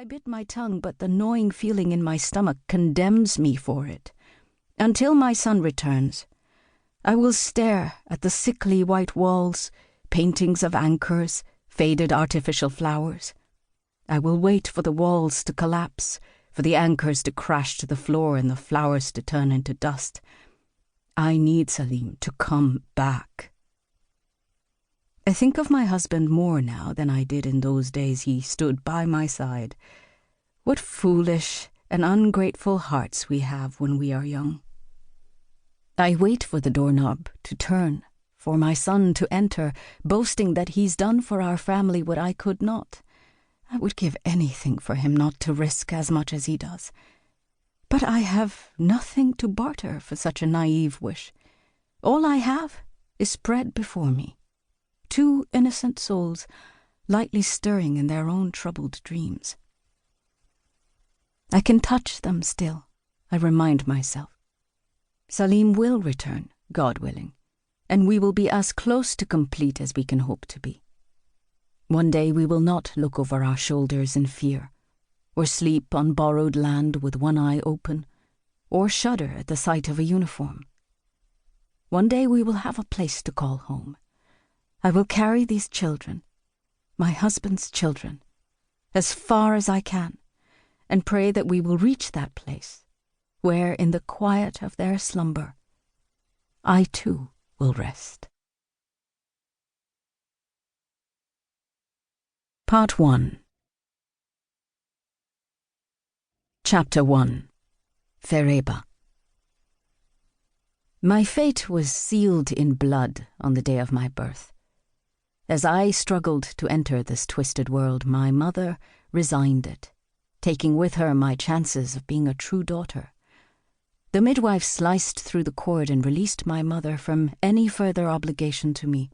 I bit my tongue, but the gnawing feeling in my stomach condemns me for it. Until my son returns, I will stare at the sickly white walls, paintings of anchors, faded artificial flowers. I will wait for the walls to collapse, for the anchors to crash to the floor and the flowers to turn into dust. I need Salim to come back. I think of my husband more now than I did in those days he stood by my side. What foolish and ungrateful hearts we have when we are young. I wait for the doorknob to turn, for my son to enter, boasting that he's done for our family what I could not. I would give anything for him not to risk as much as he does. But I have nothing to barter for such a naive wish. All I have is spread before me. 2 innocent souls, lightly stirring in their own troubled dreams. I can touch them still, I remind myself. Salim will return, God willing, and we will be as close to complete as we can hope to be. One day we will not look over our shoulders in fear, or sleep on borrowed land with one eye open, or shudder at the sight of a uniform. One day we will have a place to call home. I will carry these children, my husband's children, as far as I can, and pray that we will reach that place, where in the quiet of their slumber, I too will rest. Part 1. Chapter 1. Fereiba. My fate was sealed in blood on the day of my birth. As I struggled to enter this twisted world, my mother resigned it, taking with her my chances of being a true daughter. The midwife sliced through the cord and released my mother from any further obligation to me.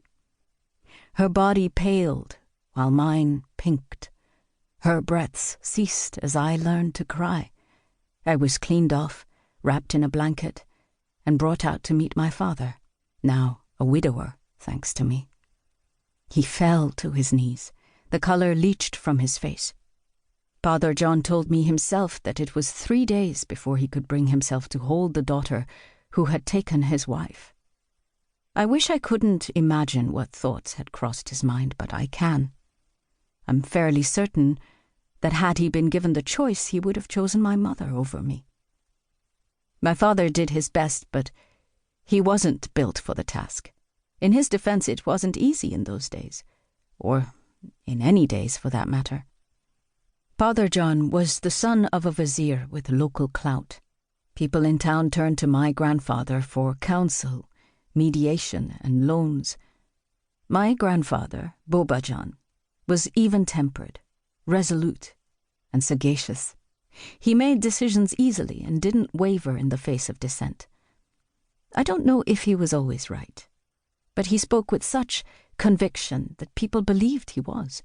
Her body paled, while mine pinked. Her breaths ceased as I learned to cry. I was cleaned off, wrapped in a blanket, and brought out to meet my father, now a widower, thanks to me. He fell to his knees, the color leached from his face. Father John told me himself that it was 3 days before he could bring himself to hold the daughter who had taken his wife. I wish I couldn't imagine what thoughts had crossed his mind, but I can. I'm fairly certain that had he been given the choice, he would have chosen my mother over me. My father did his best, but he wasn't built for the task. In his defense, it wasn't easy in those days, or in any days for that matter. Father John was the son of a vizier with local clout. People in town turned to my grandfather for counsel, mediation, and loans. My grandfather, Bobajan, was even-tempered, resolute, and sagacious. He made decisions easily and didn't waver in the face of dissent. I don't know if he was always right, but he spoke with such conviction that people believed he was.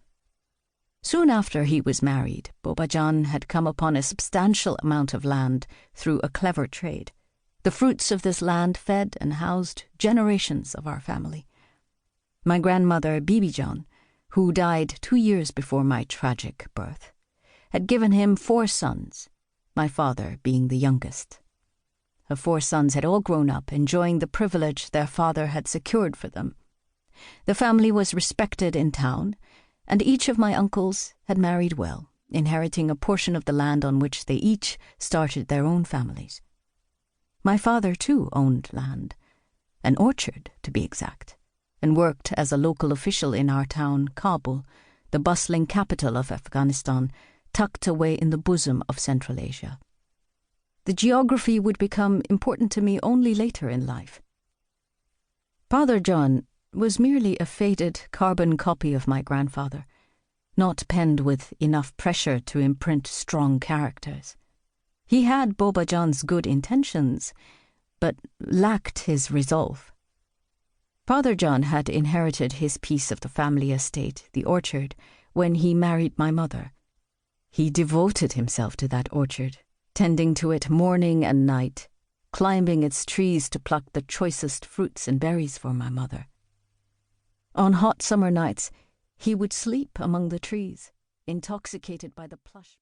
Soon after he was married, Bobajan had come upon a substantial amount of land through a clever trade. The fruits of this land fed and housed generations of our family. My grandmother, Bibijan, who died 2 years before my tragic birth, had given him 4 sons, my father being the youngest. Her 4 sons had all grown up, enjoying the privilege their father had secured for them. The family was respected in town, and each of my uncles had married well, inheriting a portion of the land on which they each started their own families. My father, too, owned land, an orchard, to be exact, and worked as a local official in our town, Kabul, the bustling capital of Afghanistan, tucked away in the bosom of Central Asia. The geography would become important to me only later in life. Father John was merely a faded carbon copy of my grandfather, not penned with enough pressure to imprint strong characters. He had Bobajan's good intentions, but lacked his resolve. Father John had inherited his piece of the family estate, the orchard, when he married my mother. He devoted himself to that orchard, tending to it morning and night, climbing its trees to pluck the choicest fruits and berries for my mother. On hot summer nights, he would sleep among the trees, intoxicated by the plush